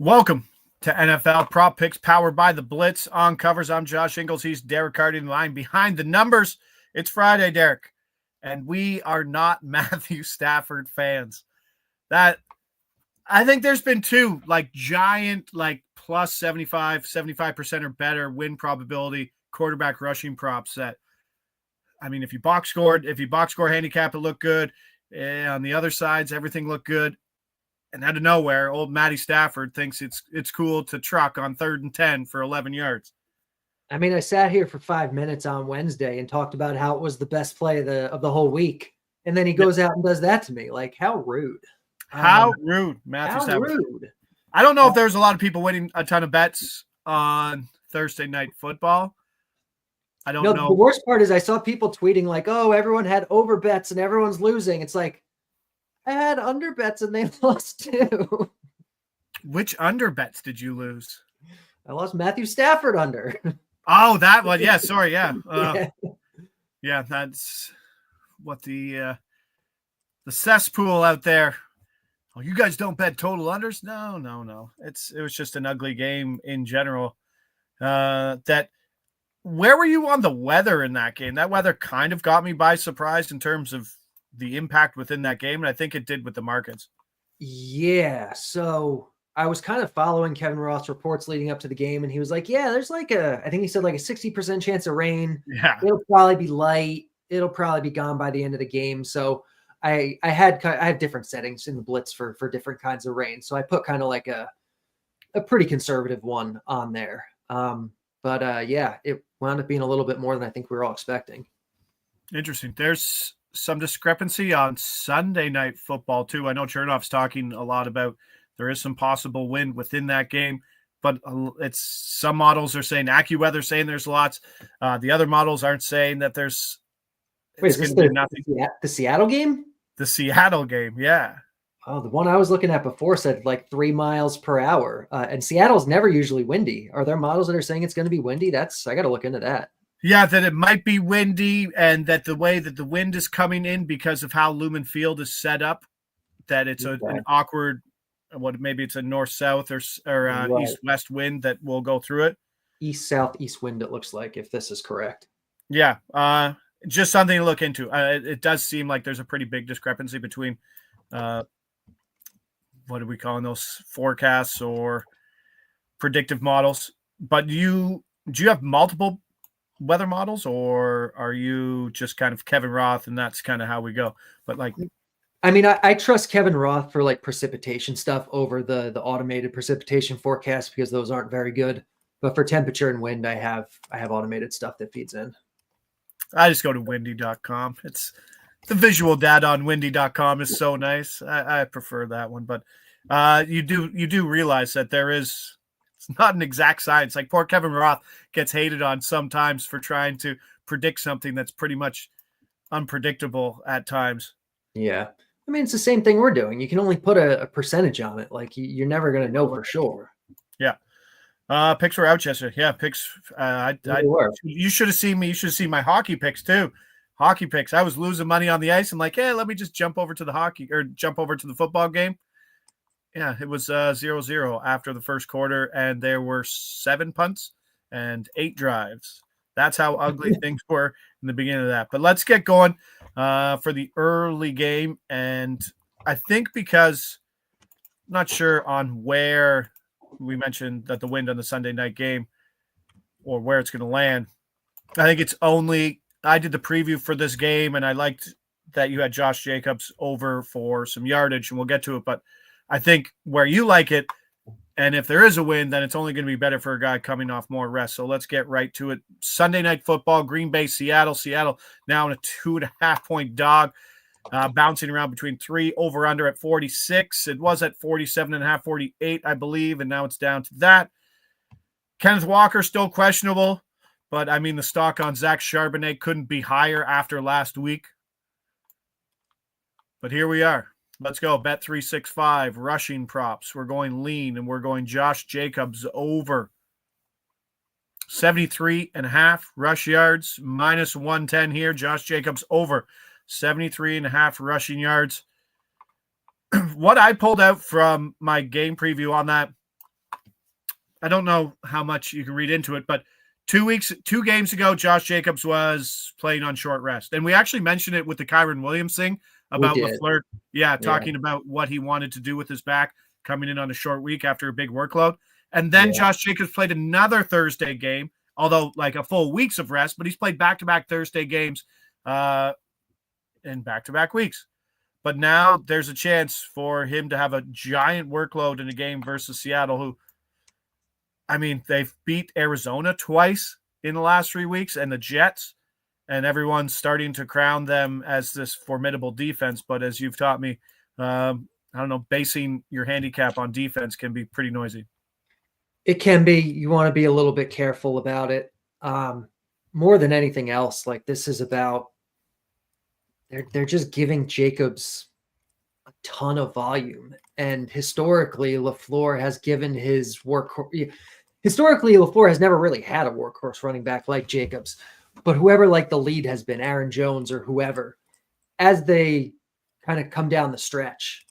Welcome to NFL Prop Picks powered by the Blitz. On covers, I'm Josh Ingles. He's Derek Carty in the line behind the numbers. It's Friday, Derek, and we are not Matthew Stafford fans. That I think there's been two giant plus 75% or better win probability quarterback rushing props that, I mean, if you box score handicap, it looked good. On the other sides, everything looked good. And out of nowhere, old Matty Stafford thinks it's cool to truck on 3rd and 10 for 11 yards. I mean, I sat here for 5 minutes on Wednesday and talked about how it was the best play of the whole week. And then he goes out and does that to me. Like, how rude. How rude, Matthew Stafford. Rude. I don't know if there's a lot of people winning a ton of bets on Thursday night football. I don't know. The worst part is I saw people tweeting like, oh, everyone had over bets and everyone's losing. It's like, I had under bets and they lost too. Which under bets did you lose? I lost Matthew Stafford under. Oh, that one. Yeah, sorry. Yeah. Yeah, That's what the cesspool out there. Oh, you guys don't bet total unders? No. It was just an ugly game in general. Where were you on the weather in that game? That weather kind of got me by surprise in terms of the impact within that game, and I think it did with the markets. Yeah, so I was kind of following Kevin Roth's reports leading up to the game, and he was like, yeah, there's I think he said a 60% chance of rain. Yeah. It'll probably be light. It'll probably be gone by the end of the game. So I had different settings in the Blitz for different kinds of rain. So I put kind of like a pretty conservative one on there. But yeah, it wound up being a little bit more than I think we were all expecting. Interesting. There's some discrepancy on Sunday night football too. I know Chernoff's talking a lot about there is some possible wind within that game, but it's some models are saying AccuWeather saying there's lots. The other models aren't saying that there's. Wait, is this the Seattle game? The Seattle game, yeah. Oh, the one I was looking at before said 3 miles per hour, and Seattle's never usually windy. Are there models that are saying it's going to be windy? I got to look into that. Yeah, that it might be windy, and that the way that the wind is coming in because of how Lumen Field is set up, that it's an awkward, maybe it's a north-south or right. East-west wind that will go through it. East-southeast wind, it looks like, if this is correct. Yeah, just something to look into. It does seem like there's a pretty big discrepancy between, what are we calling those, forecasts or predictive models? But do you have multiple weather models, or are you just kind of Kevin Roth and that's kind of how we go? But I mean, I trust Kevin Roth for precipitation stuff over the automated precipitation forecast because those aren't very good. But for temperature and wind, I have automated stuff that feeds in. I just go to windy.com. It's the visual data on windy.com is so nice. I prefer that one, but you do realize that it's not an exact science. Like poor Kevin Roth gets hated on sometimes for trying to predict something that's pretty much unpredictable at times. Yeah. I mean, it's the same thing we're doing. You can only put a percentage on it. You're never going to know for sure. Yeah. Picks were out yesterday. Yeah, picks. You should have seen me. You should have seen my hockey picks too. Hockey picks. I was losing money on the ice. I'm like, hey, let me just jump over to the football game. Yeah, it was 0-0 after the first quarter, and there were 7 punts and 8 drives. That's how ugly things were in the beginning of that. But let's get going for the early game. And I think because I'm not sure on where we mentioned that the wind on the Sunday night game or where it's going to land. I think it's only – I did the preview for this game, and I liked that you had Josh Jacobs over for some yardage, and we'll get to it. But I think where you like it, and if there is a win, then it's only going to be better for a guy coming off more rest. So let's get right to it. Sunday night football, Green Bay, Seattle. Seattle now in a 2.5-point dog, bouncing around between 3 over under at 46. It was at 47.5, 48, I believe, and now it's down to that. Kenneth Walker still questionable, but I mean the stock on Zach Charbonnet couldn't be higher after last week. But here we are. Let's go. Bet365, rushing props. We're going lean, and we're going Josh Jacobs over. 73.5 rush yards, minus 110 here. Josh Jacobs over 73.5 rushing yards. What I pulled out from my game preview on that, I don't know how much you can read into it, but 2 games ago, Josh Jacobs was playing on short rest. And we actually mentioned it with the Kyron Williams thing about LaFleur. Yeah, talking about what he wanted to do with his back coming in on a short week after a big workload. And then Josh Jacobs played another Thursday game, although like a full weeks of rest, but he's played back-to-back Thursday games in back-to-back weeks. But now there's a chance for him to have a giant workload in a game versus Seattle, who, I mean, they've beat Arizona twice in the last 3 weeks and the Jets, and everyone's starting to crown them as this formidable defense. But as you've taught me, I don't know, basing your handicap on defense can be pretty noisy. It can be. You want to be a little bit careful about it. More than anything else, like this is about, they're just giving Jacobs a ton of volume. And historically, LaFleur has given his historically, LaFleur has never really had a workhorse running back like Jacobs. But whoever like the lead has been, Aaron Jones or whoever, as they kind of come down the stretch,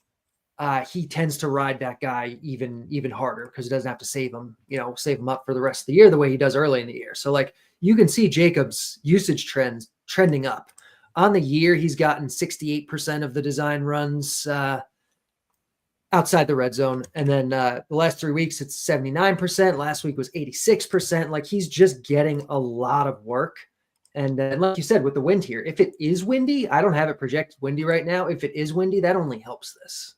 he tends to ride that guy even harder because he doesn't have to save him up for the rest of the year the way he does early in the year. So like you can see Jacobs' usage trends trending up. On the year, he's gotten 68% of the design runs outside the red zone. And then the last 3 weeks, it's 79%. Last week was 86%. Like he's just getting a lot of work. And like you said, with the wind here, if it is windy, I don't have it projected windy right now. If it is windy, that only helps this.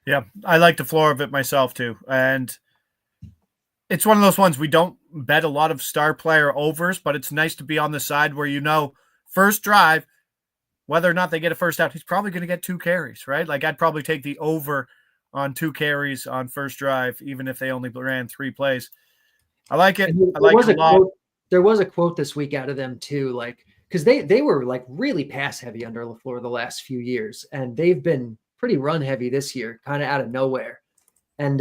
Yeah, I like the floor of it myself too. And it's one of those ones we don't bet a lot of star player overs, but it's nice to be on the side where first drive, whether or not they get a first out, he's probably going to get 2 carries, right? Like I'd probably take the over on 2 carries on first drive, even if they only ran 3 plays. I like it. I like it a lot. There was a quote this week out of them too, like, because they were like really pass heavy under LaFleur the last few years, and they've been pretty run heavy this year, kind of out of nowhere. And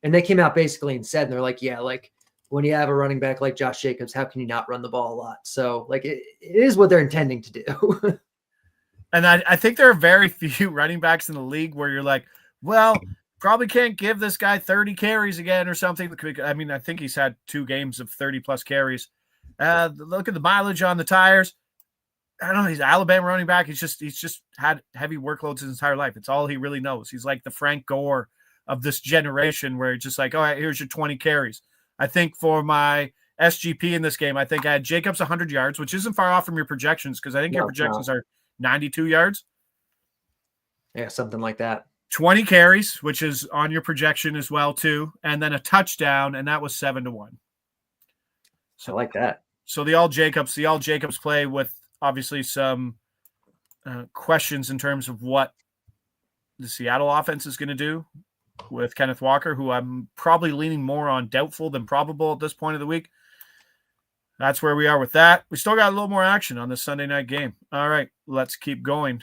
they came out basically and said, and they're like, yeah, like when you have a running back like Josh Jacobs, how can you not run the ball a lot? So like it is what they're intending to do. And I think there are very few running backs in the league where you're like, well, probably can't give this guy 30 carries again or something. I mean, I think he's had 2 games of 30-plus carries. Look at the mileage on the tires. I don't know. He's an Alabama running back. He's just had heavy workloads his entire life. It's all he really knows. He's like the Frank Gore of this generation where it's just like, all right, here's your 20 carries. I think for my SGP in this game, I think I had Jacobs 100 yards, which isn't far off from your projections because I think your projections are 92 yards. Yeah, something like that. 20 carries, which is on your projection as well too, and then a touchdown, and that was 7-1. So I like that. So the all Jacobs play with obviously some questions in terms of what the Seattle offense is going to do with Kenneth Walker, who I'm probably leaning more on doubtful than probable at this point of the week. That's where we are with that. We still got a little more action on this Sunday night game. All right, let's keep going.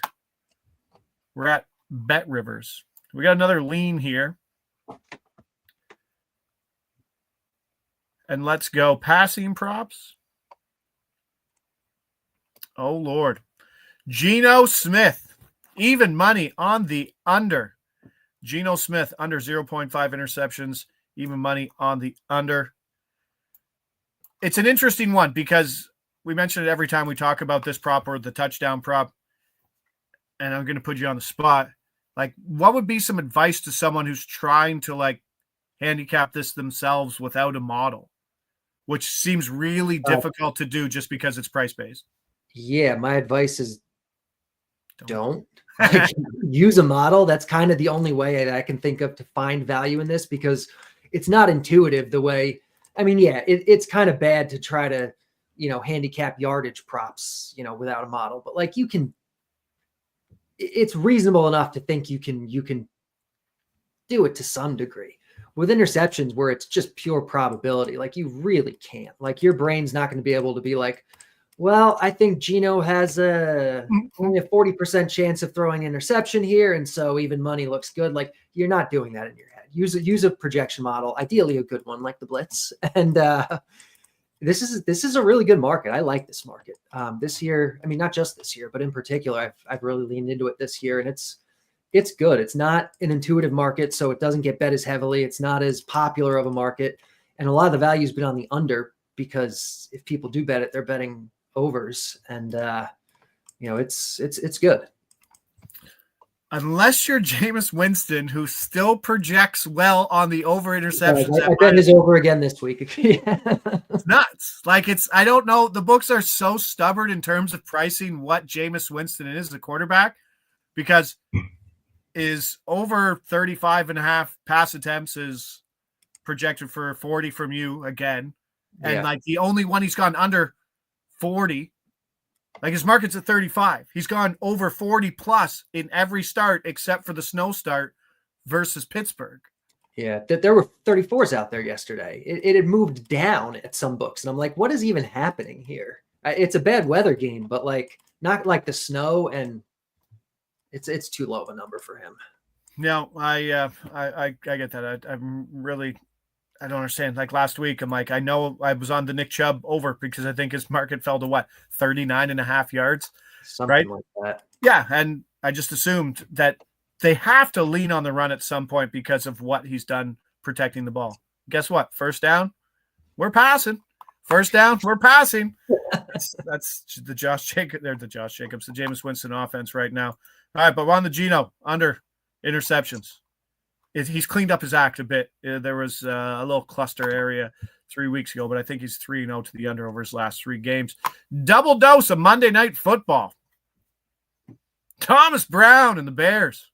We're at Bet Rivers. We got another lean here. And let's go passing props. Oh, Lord. Geno Smith, even money on the under. Geno Smith, under 0.5 interceptions, even money on the under. It's an interesting one because we mention it every time we talk about this prop or the touchdown prop, and I'm going to put you on the spot. Like, what would be some advice to someone who's trying to, like, handicap this themselves without a model, which seems really difficult to do just because it's price-based? Yeah, my advice is don't. Use a model. That's kind of the only way I can think of to find value in this because it's not intuitive the way – I mean, yeah, it's kind of bad to try to, handicap yardage props, without a model. But, like, you can – it's reasonable enough to think you can do it to some degree. With interceptions where it's just pure probability, like, you really can't. Like, your brain's not going to be able to be like, well, I think Geno has only a 40% chance of throwing an interception here, and so even money looks good. Like, you're not doing that in your head. Use a projection model, ideally a good one like the Blitz. And this is a really good market. I like this market this year. I mean, not just this year, but in particular, I've really leaned into it this year, and it's it's good. It's not an intuitive market, so it doesn't get bet as heavily. It's not as popular of a market. And a lot of the value has been on the under, because if people do bet it, they're betting overs. And, it's good. Unless you're Jameis Winston, who still projects well on the over interceptions. I bet his over again this week. It's nuts. Like, I don't know. The books are so stubborn in terms of pricing what Jameis Winston is as a quarterback, because is over 35.5 pass attempts is projected for 40 from you again. And like the only one he's gone under 40, like his market's at 35. He's gone over 40 plus in every start except for the snow start versus Pittsburgh. Yeah, there were 34s out there yesterday. It had moved down at some books. And I'm like, what is even happening here? It's a bad weather game, but like not like the snow, and it's too low of a number for him. No, I get that. I'm really, I don't understand. Like last week, I'm like, I know I was on the Nick Chubb over because I think his market fell to 39.5 yards. Something right? like that. Yeah. And I just assumed that they have to lean on the run at some point because of what he's done protecting the ball. Guess what? First down, we're passing. First down, we're passing. That's the Josh Jacobs. They're the Josh Jacobs, the Jameis Winston offense right now. All right, but we're on the Geno under interceptions. He's cleaned up his act a bit. There was a little cluster area 3 weeks ago, but I think he's 3-0 to the under over his last 3 games. Double dose of Monday Night Football. Thomas Brown and the Bears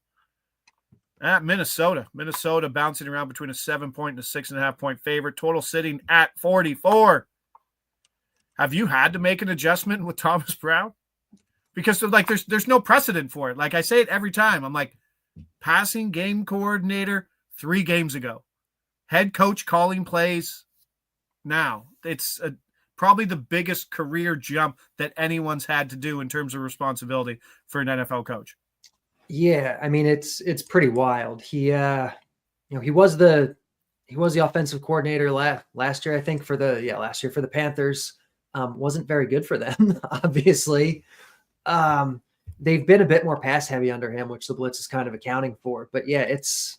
at Minnesota. Minnesota bouncing around between a 7-point and a 6.5-point favorite. Total sitting at 44. Have you had to make an adjustment with Thomas Brown? Because like there's no precedent for it. Like I say it every time. I'm like, passing game coordinator 3 games ago. Head coach calling plays now. It's probably the biggest career jump that anyone's had to do in terms of responsibility for an NFL coach. Yeah, I mean it's pretty wild. He was the offensive coordinator last year, I think, last year for the Panthers. Wasn't very good for them, obviously. They've been a bit more pass heavy under him, which the Blitz is kind of accounting for. But yeah, it's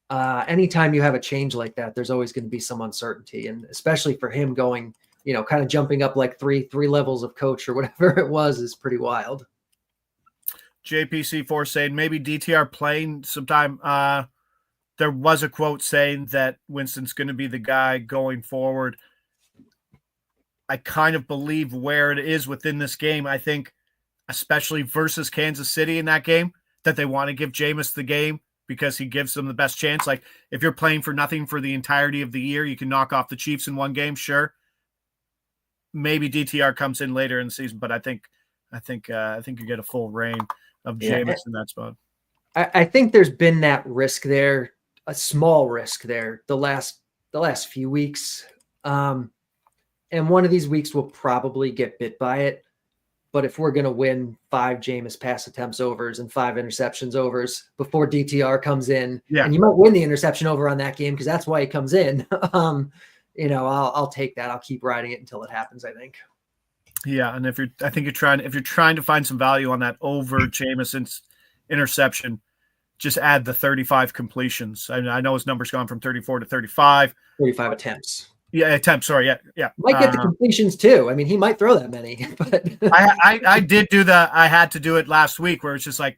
anytime you have a change like that, there's always going to be some uncertainty. And especially for him going, kind of jumping up like three levels of coach or whatever it was is pretty wild. JPC4 saying maybe DTR playing sometime. There was a quote saying that Winston's going to be the guy going forward. I kind of believe where it is within this game. I think, especially versus Kansas City in that game, that they want to give Jameis the game because he gives them the best chance. Like if you're playing for nothing for the entirety of the year, you can knock off the Chiefs in one game. Sure. Maybe DTR comes in later in the season, but I think you get a full reign of Jameis in that spot. I think there's been that risk there, a small risk there the last few weeks. And one of these weeks we'll probably get bit by it. But if we're going to win 5 Jameis pass attempts overs and 5 interceptions overs before DTR comes in, and you might win the interception over on that game because that's why he comes in, I'll take that. I'll keep riding it until it happens, I think. Yeah, and if you're trying to find some value on that over Jameis interception, just add the 35 completions. I know his number's gone from 34 to 35. 35 attempts. Yeah, attempts. Sorry, yeah. Might get the completions too. I mean, he might throw that many. But I did do I had to do it last week where it's just like,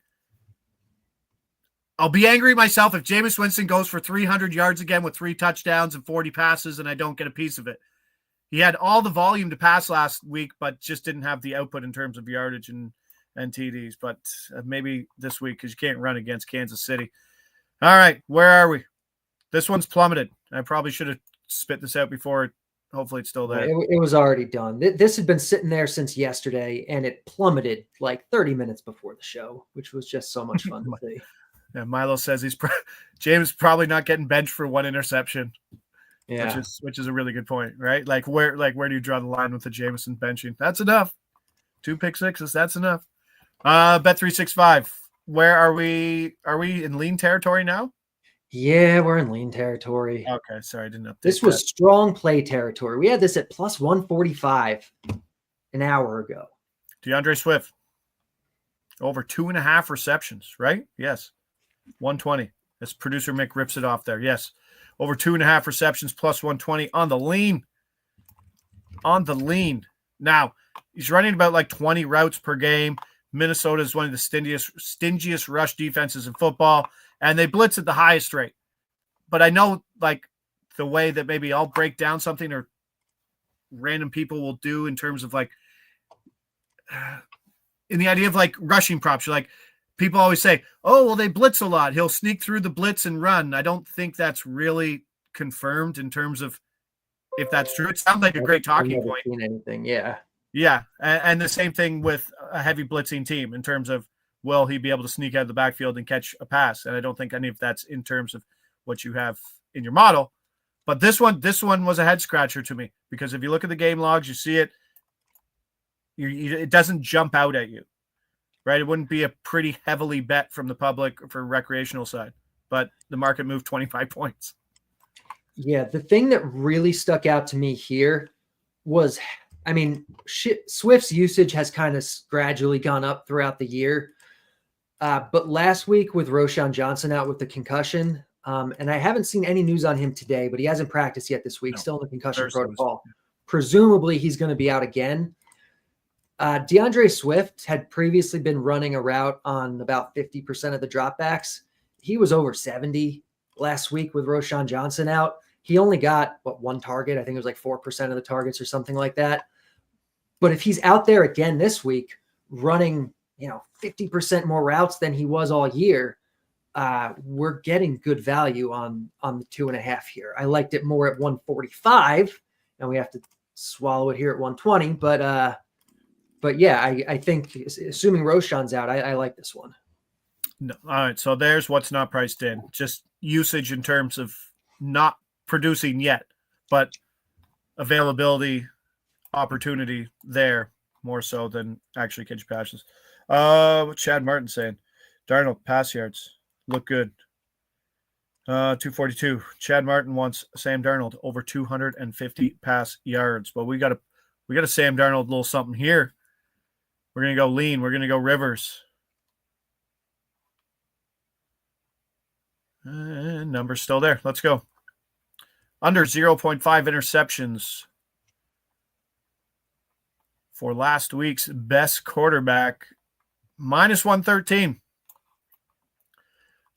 I'll be angry myself if Jameis Winston goes for 300 yards again with 3 touchdowns and 40 passes and I don't get a piece of it. He had all the volume to pass last week, but just didn't have the output in terms of yardage and TDs. But maybe this week because you can't run against Kansas City. All right, where are we? This one's plummeted. I probably should have spit this out before. Hopefully it's still there. It was already done. This had been sitting there since yesterday, and it plummeted like 30 minutes before the show, which was just so much fun to see. Yeah, Milo says James probably not getting benched for 1 interception. Yeah, which is a really good point, right? Like where do you draw the line with the Jameson benching? That's enough. 2 pick sixes, that's enough. Bet365. Where are we? Are we in lean territory now? Yeah, we're in lean territory. Okay, sorry, I didn't update. This was strong play territory. We had this at plus 145 an hour ago. DeAndre Swift over 2.5 receptions, right? Yes. 120. As producer Mick rips it off there. Yes. Over 2.5 receptions plus 120 on the lean. On the lean. Now, he's running about like 20 routes per game. Minnesota is one of the stingiest rush defenses in football, and they blitz at the highest rate. But I know, like, the way that maybe I'll break down something or random people will do in terms of, like, in the idea of, like, rushing props. You're like, people always say, oh, well, they blitz a lot. He'll sneak through the blitz and run. I don't think that's really confirmed in terms of if that's true. It sounds like a great talking point. Seen anything, yeah. Yeah, and the same thing with a heavy blitzing team in terms of will he be able to sneak out of the backfield and catch a pass? And I don't think any of that's in terms of what you have in your model. But this one was a head scratcher to me because if you look at the game logs, you see it. It doesn't jump out at you, right? It wouldn't be a pretty heavily bet from the public for recreational side, but the market moved 25 points. Yeah, the thing that really stuck out to me here was, I mean, Swift's usage has kind of gradually gone up throughout the year. But last week with Roschon Johnson out with the concussion, and I haven't seen any news on him today, but he hasn't practiced yet this week, still in the concussion protocol. Presumably he's going to be out again. DeAndre Swift had previously been running a route on about 50% of the dropbacks. He was over 70 last week with Roschon Johnson out. He only got, one target? I think it was like 4% of the targets or something like that. But if he's out there again this week running, 50% more routes than he was all year, we're getting good value on the 2.5 here. I liked it more at 145, and we have to swallow it here at 120. But yeah, I think assuming Roschon's out, I like this one. No. All right, so there's what's not priced in. Just usage in terms of not producing yet, but availability, opportunity there more so than actually catch passes. What Chad Martin saying? Darnold pass yards look good. 242. Chad Martin wants Sam Darnold over 250 pass yards, but we got a Sam Darnold little something here. We're gonna go lean. We're gonna go Rivers. Number's still there. Let's go. Under 0.5 interceptions for last week's best quarterback. Minus 113.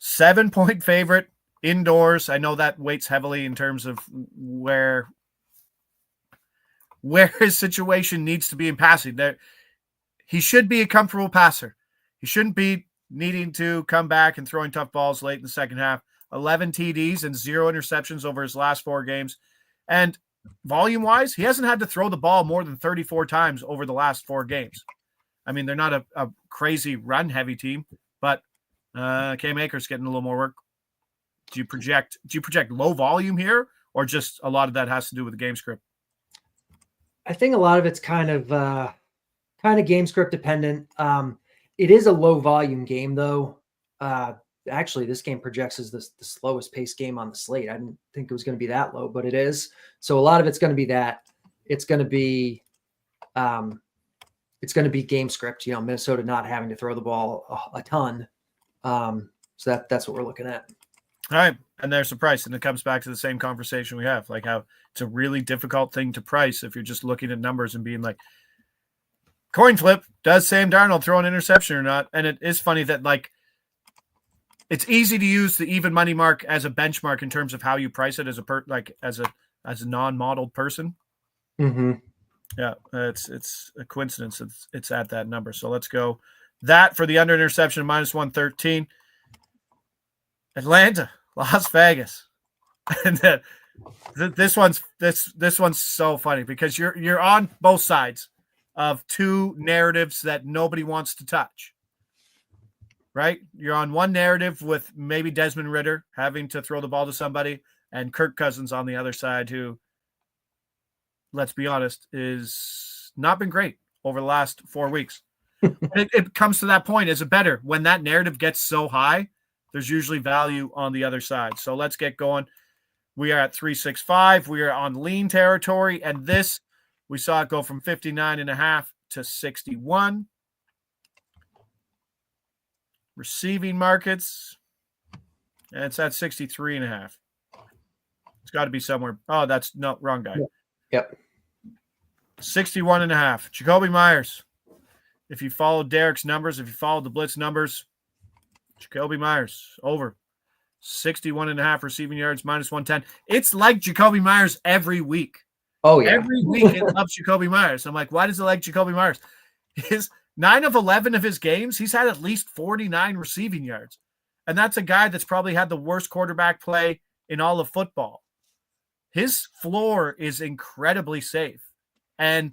7-point favorite indoors. I know that weights heavily in terms of where his situation needs to be in passing. He should be a comfortable passer. He shouldn't be needing to come back and throwing tough balls late in the second half. 11 TDs and 0 interceptions over his last 4 games. And volume-wise, he hasn't had to throw the ball more than 34 times over the last 4 games. I mean, they're not a crazy run-heavy team, but Cam Akers getting a little more work. Do you project low volume here, or just a lot of that has to do with the game script? I think a lot of it's kind of game script dependent. It is a low volume game, though. Actually, this game projects as the slowest pace game on the slate. I didn't think it was going to be that low, but it is. So a lot of it's going to be that. It's going to be game script. Minnesota not having to throw the ball a ton. So that's what we're looking at. All right, and there's the price, and it comes back to the same conversation we have, like how it's a really difficult thing to price if you're just looking at numbers and being like, coin flip, does Sam Darnold throw an interception or not? And it is funny that, like, it's easy to use the even money mark as a benchmark in terms of how you price it as a non-modeled person. Mm-hmm. Yeah, it's a coincidence it's at that number. So let's go that for the under interception minus 113. Atlanta, Las Vegas, and this one's so funny because you're on both sides of 2 narratives that nobody wants to touch. Right? You're on one narrative with maybe Desmond Ridder having to throw the ball to somebody, and Kirk Cousins on the other side, who, let's be honest, is not been great over the last 4 weeks. It comes to that point as a bettor. When that narrative gets so high, there's usually value on the other side. So let's get going. We are at 365. We are on lean territory, and this, we saw it go from 59.5 to 61. Receiving markets. And it's at 63.5. It's got to be somewhere. Oh, that's no wrong guy. Yep. 61.5. Jakobi Meyers. If you follow Derek's numbers, if you follow the Blitz numbers, Jakobi Meyers over 61.5 receiving yards, -110. It's like Jakobi Meyers every week. Oh, yeah. Every week it loves Jakobi Meyers. I'm like, why does it like Jakobi Meyers? His 9 of 11 of his games, he's had at least 49 receiving yards. And that's a guy that's probably had the worst quarterback play in all of football. His floor is incredibly safe. And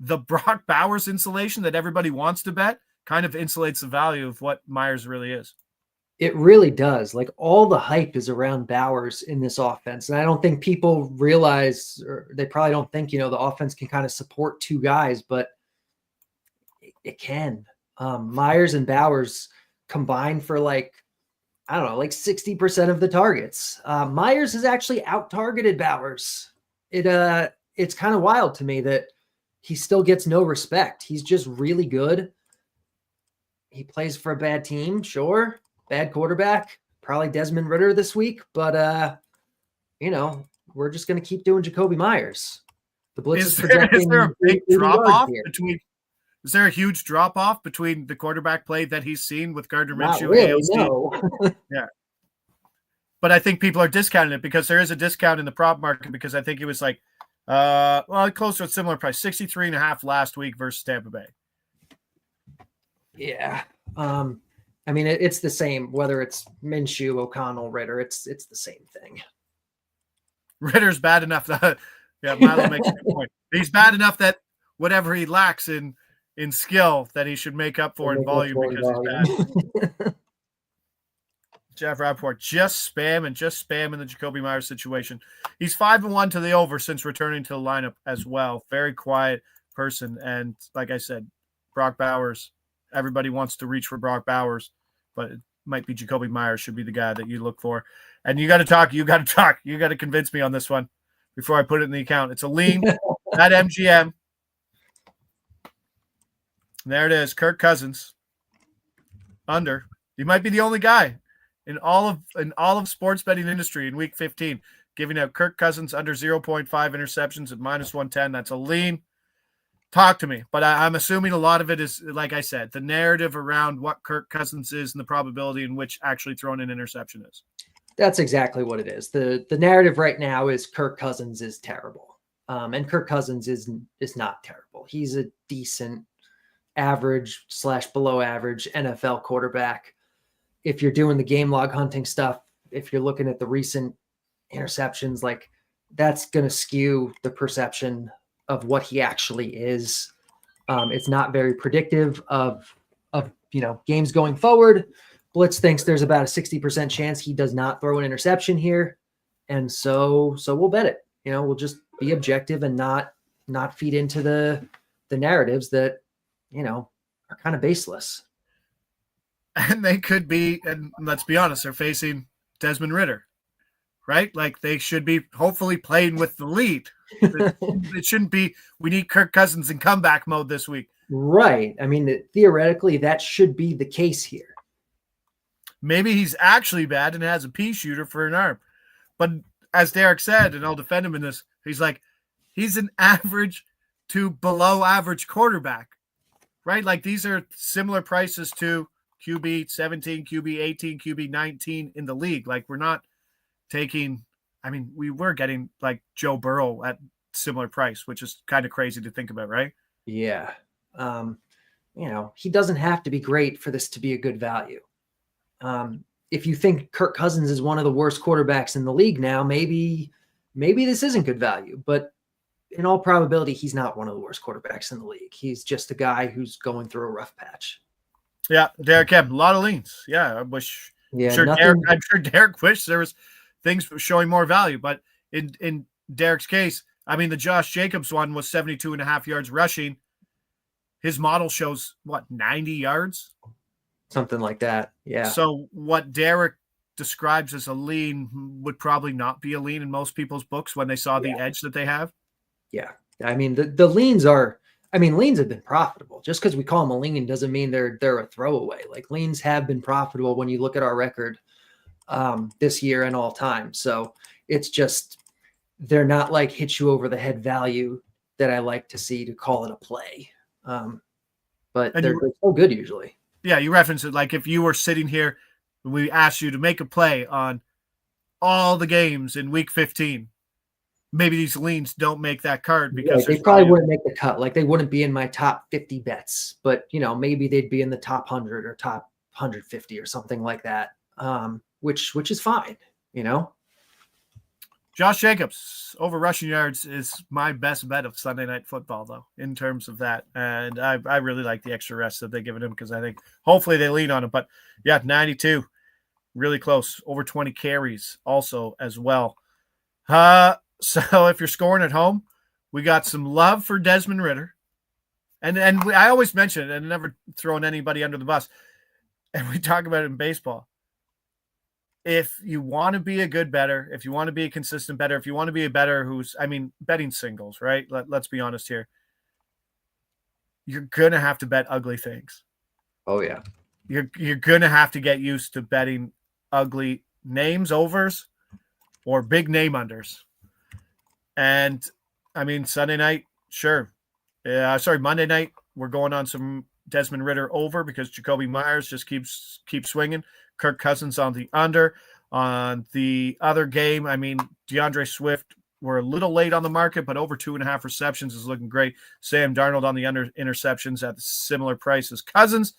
the Brock Bowers insulation that everybody wants to bet kind of insulates the value of what Meyers really is. It really does. Like, all the hype is around Bowers in this offense. And I don't think people realize, or they probably don't think, the offense can kind of support two guys, but it can. Meyers and Bowers combined for like 60% of the targets. Meyers has actually out-targeted Bowers. It's kind of wild to me that he still gets no respect. He's just really good. He plays for a bad team, sure. Bad quarterback, probably Desmond Ridder this week, but we're just going to keep doing Jakobi Myers. The Blitz is projecting. Is there a big drop-off between? Is there a huge drop-off between the quarterback play that he's seen with Gardner Minshew? Really, no. Yeah. But I think people are discounting it because there is a discount in the prop market because I think it was like, close to a similar price, 63.5 last week versus Tampa Bay. Yeah. It's the same, whether it's Minshew, O'Connell, Ridder, it's the same thing. Ritter's bad enough that, Milo makes a good point. He's bad enough that whatever he lacks in skill that he should make up for in volume because he's bad. Jeff Rappaport, just spam in the Jakobi Meyers situation. He's 5-1 to the over since returning to the lineup as well. Very quiet person. And like I said, Brock Bowers, everybody wants to reach for Brock Bowers, but it might be Jakobi Meyers should be the guy that you look for. And you got to talk. You got to convince me on this one before I put it in the account. It's a lean at MGM. There it is. Kirk Cousins under. He might be the only guy in all of sports betting industry in week 15 giving out Kirk Cousins under 0.5 interceptions at -110. That's a lean. Talk to me. But I'm assuming a lot of it is, like I said, the narrative around what Kirk Cousins is and the probability in which actually throwing an interception is. That's exactly what it is. The narrative right now is Kirk Cousins is terrible. And Kirk Cousins is not terrible. He's a decent average / below average NFL quarterback. If you're doing the game log hunting stuff, if you're looking at the recent interceptions, like, that's going to skew the perception of what he actually is. It's not very predictive of games going forward. Blitz thinks there's about a 60% chance he does not throw an interception here. And so we'll bet it. We'll just be objective and not feed into the narratives that, are kind of baseless. And they could be, and let's be honest, they're facing Desmond Ridder, right? Like, they should be hopefully playing with the lead. It shouldn't be, we need Kirk Cousins in comeback mode this week. Right. Theoretically, that should be the case here. Maybe he's actually bad and has a pea shooter for an arm. But as Derek said, and I'll defend him in this, he's an average to below average quarterback, right? Like, these are similar prices to QB 17, QB 18, QB 19 in the league. Like, we're not taking, we were getting like Joe Burrow at similar price, which is kind of crazy to think about, right? Yeah. He doesn't have to be great for this to be a good value. If you think Kirk Cousins is one of the worst quarterbacks in the league now, maybe this isn't good value, but in all probability, he's not one of the worst quarterbacks in the league. He's just a guy who's going through a rough patch. Yeah, Derek had a lot of leans. Yeah, I wish. Yeah, I'm sure Derek wished there was things showing more value, but in Derek's case, the Josh Jacobs one was 72.5 yards rushing. His model shows 90 yards, something like that. Yeah. So what Derek describes as a lean would probably not be a lean in most people's books when they saw the edge that they have. Yeah, the leans are. Leans have been profitable. Just because we call them a lean doesn't mean they're a throwaway. Like, leans have been profitable when you look at our record. this year and all time. So it's just, they're not like hit you over the head value that I like to see to call it a play. But they're so good usually. Yeah, you referenced it. Like if you were sitting here, we asked you to make a play on all the games in week 15. Maybe these leans don't make that card because they probably wouldn't make the cut. Like they wouldn't be in my top 50 bets, but maybe they'd be in the top 100 or top 150 or something like that. Which is fine, Josh Jacobs over rushing yards is my best bet of Sunday Night Football, though, in terms of that. And I really like the extra rest that they've given him because I think hopefully they lean on him. But yeah, 92, really close, over 20 carries also as well. So if you're scoring at home, we got some love for Desmond Ridder. And I always mention it and never throwing anybody under the bus. And we talk about it in baseball. If you want to be a good bettor, if you want to be a consistent bettor, if you want to be a bettor betting singles, right? Let's be honest here. You're going to have to bet ugly things. Oh, yeah. You're going to have to get used to betting ugly names, overs, or big name unders. And, Sunday night, sure. Monday night, we're going on some Desmond Ridder over because Jakobi Meyers just keeps swinging. Kirk Cousins on the under. On the other game, DeAndre Swift, we're a little late on the market, but over 2.5 receptions is looking great. Sam Darnold on the under interceptions at a similar price as Cousins.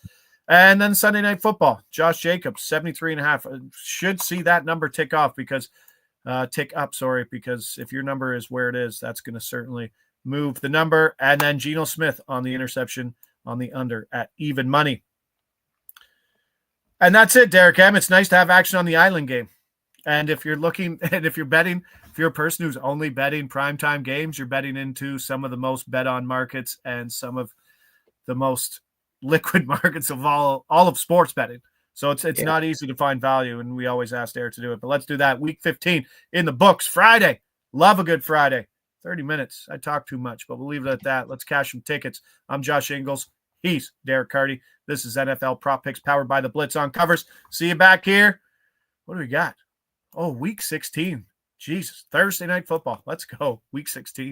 And then Sunday Night Football, Josh Jacobs, 73.5. Should see that number tick up because if your number is where it is, that's going to certainly move the number. And then Geno Smith on the interception on the under at even money. And that's it, Derek M. It's nice to have action on the island game. And if you're betting, if you're a person who's only betting primetime games, you're betting into some of the most bet on markets and some of the most liquid markets of all of sports betting. So it's not easy to find value, and we always ask Derek to do it. But let's do that. Week 15 in the books. Friday. Love a good Friday. 30 minutes. I talk too much, but we'll leave it at that. Let's cash some tickets. I'm Josh Ingles. He's Derek Carty. This is NFL Prop Picks powered by the Blitz on Covers. See you back here. What do we got? Oh, week 16. Jesus. Thursday Night Football. Let's go. Week 16.